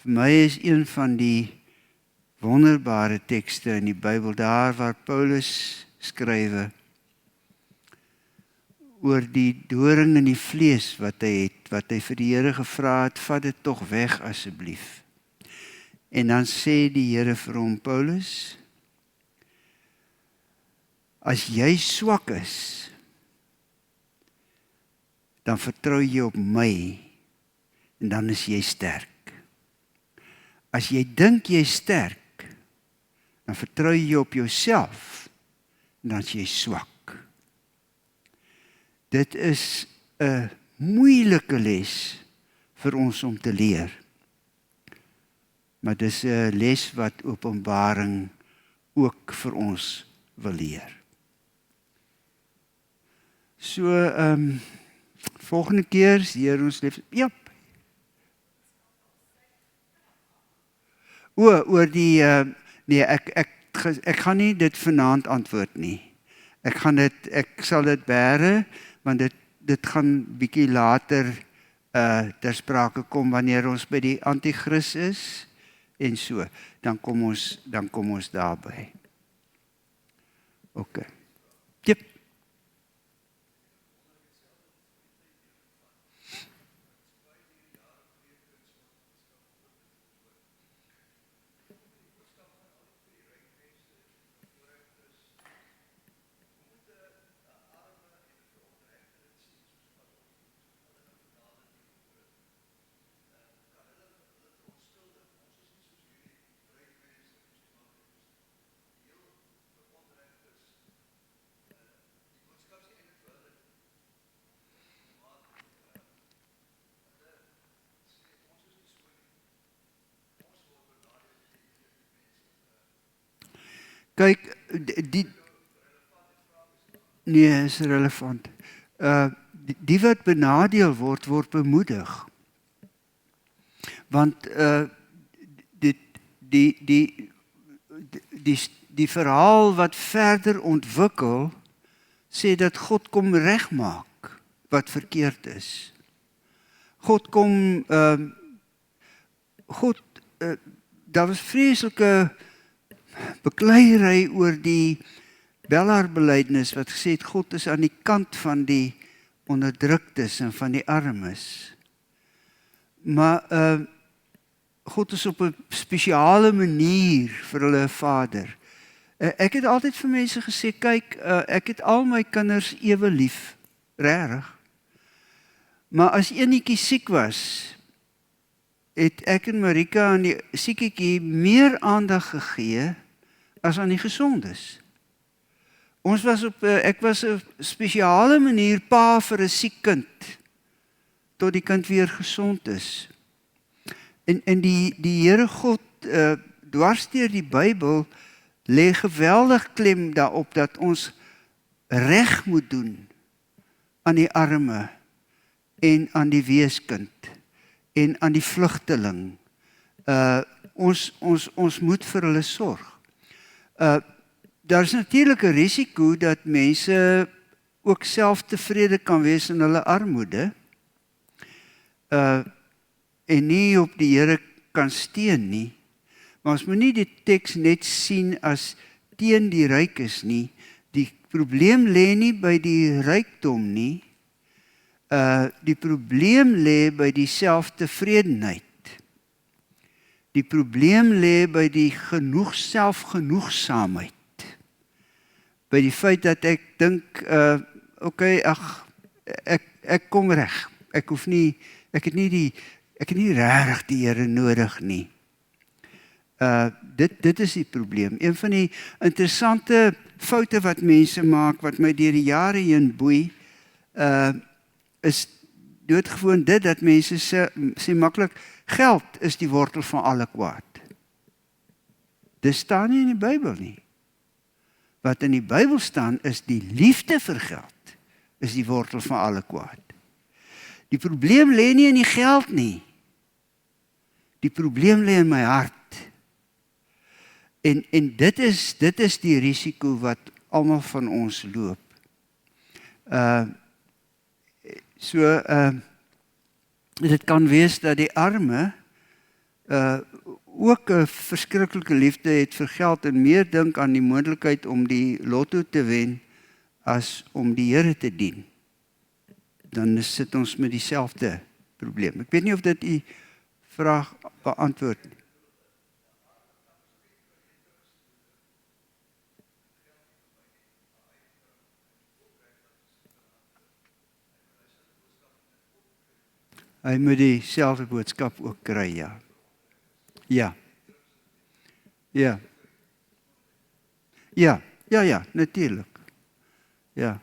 Vir my is een van die wonderbare tekste in die Bybel, daar waar Paulus skrywe oor die doring in die vlees wat hy het, wat hy vir die Here gevra het, vat dit tog weg asseblief. En dan sê die Here vir hom, Paulus, as jy swak is, dan vertrou jy op my, en dan is jy sterk. As jy dink jy is sterk, dan vertrou jy op jouself, en dan is jy swak. Dit is 'n moeilike les vir ons om te leer. Maar dis 'n les wat Openbaring ook vir ons wil leer. So, volgende keer, Here ons lief, oor die, nee, ek gaan nie dit vanaand antwoord nie. Ek sal dit bære, want dit gaan bietjie later ter sprake kom wanneer ons by die Antichrist is, en so, dan kom ons daarby. OK. Jep. Kyk, nee, is relevant. Die wat benadeel word bemoedig. Want die verhaal wat verder ontwikkel, sê dat God kom regmaak wat verkeerd is. God kom, daar was vreeslike bekleierery oor die Bellaar-belydenis wat gesê het, God is aan die kant van die onderdruktes en van die armes. Maar God is op 'n spesiale manier vir hulle Vader. Ek het altyd vir mense gesê, kyk, ek het al my kinders ewe lief, regtig. Maar as eenetjie siek was, het ek en Marika aan die sieketjie meer aandag gegee as aan die gesondes. Ek was 'n spesiale manier pa vir 'n siek kind, tot die kind weer gesond is. En die Here God, dwars deur die Bybel, lê geweldig klem daarop dat ons reg moet doen aan die arme en aan die weeskind en aan die vlugteling. Ons moet vir hulle sorg. Daar is natuurlik 'n risiko dat mense ook selftevrede kan wees in hulle armoede, en nie op die Here kan steun nie. Maar ons moet nie die teks net sien as teen die rykes nie. Die probleem lê nie by die rykdom nie. Die probleem lê by die selftevredenheid. Die probleem lê by die selfgenoegsaamheid. By die feit dat ek dink, ek kom reg. Ek het nie regtig die Here nodig nie. Dit is die probleem. Een van die interessante foute wat mense maak, wat my deur die jare heen boei, is doodgewoon dit, dat mense sê maklik, geld is die wortel van alle kwaad. Dit staan nie in die Bybel nie. Wat in die Bybel staan, is die liefde vir geld, is die wortel van alle kwaad. Die probleem lê nie in die geld nie. Die probleem lê in my hart. En dit is die risiko wat almal van ons loop. Dit kan wees dat die arme ook 'n verskriklike liefde het vir geld en meer dink aan die moontlikheid om die lotto te wen as om die Here te dien. Dan sit ons met dieselfde probleem. Ek weet nie of dit u vraag beantwoord nie. Hy moet dieselfde boodskap ook kry, ja. Ja, natuurlik. Ja.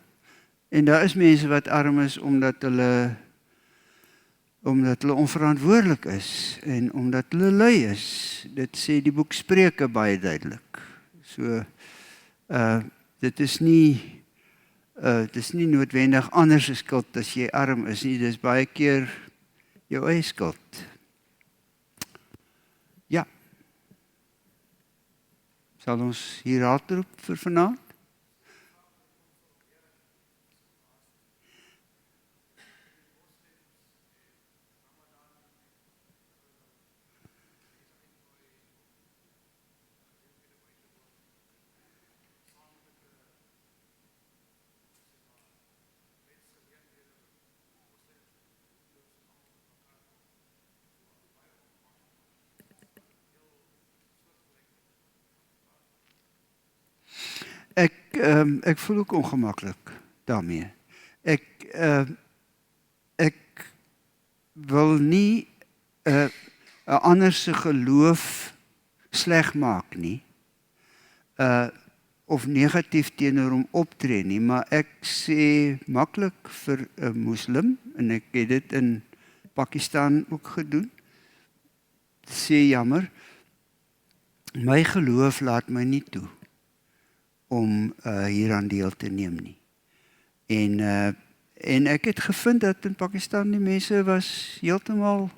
En daar is mense wat arm is omdat hulle onverantwoordelik is en omdat hulle lui is. Dit sê die boek Spreuke baie duidelik. So dit is nie noodwendig ander se skuld as jy arm is nie. Dis baie keer jou eie skuld. Ja. Sal ons hier raad roep vir vanaand? Ek voel ook ongemaklik daarmee. Ek wil nie 'n ander se geloof sleg maak nie, of negatief teenoor hom optree nie, maar ek sê maklik vir 'n moslim, en ek het dit in Pakistan ook gedoen, sê jammer, my geloof laat my nie toe om hieraan deel te neem nie. En ek het gevind dat in Pakistan die mense was heeltemal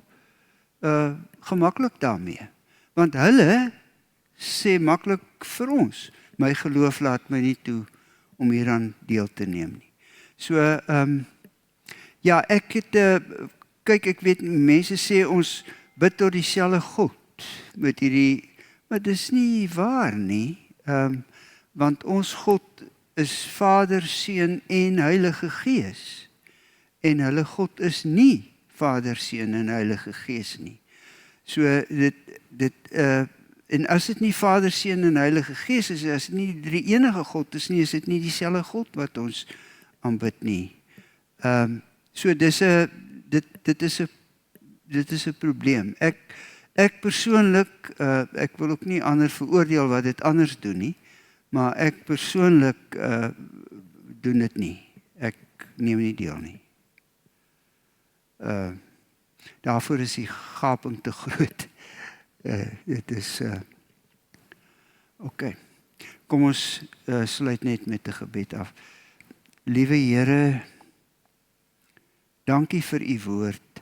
gemaklik daarmee. Want hulle sê maklik vir ons. My geloof laat my nie toe om hieraan deel te neem nie. So, ja, ek het, kyk, ek weet, mense sê ons bid tot dieselfde God, met hierdie, maar dis nie waar nie, want ons God is Vader, Seun en Heilige Gees, en hulle God is nie Vader, Seun en Heilige Gees nie. So, en as dit nie Vader, Seun en Heilige Gees is, as dit nie die enige God is nie, is dit nie dieselfde God wat ons aanbid nie. So dit is 'n probleem. Ek persoonlik, ek wil ook nie ander veroordeel wat dit anders doen nie, maar ek persoonlik doen dit nie. Ek neem nie deel nie. Daarvoor is die gaping te groot. Dit is okay. Kom ons sluit net met 'n gebed af. Liewe Here, dankie vir u woord.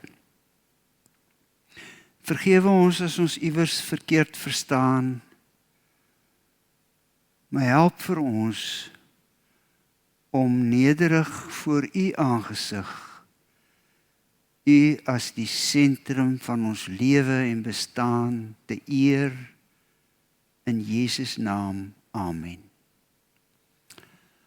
Vergewe ons as ons iewers verkeerd verstaan, maar help vir ons om nederig voor u aangesig, u as die sentrum van ons lewe en bestaan te eer, in Jesus naam, amen.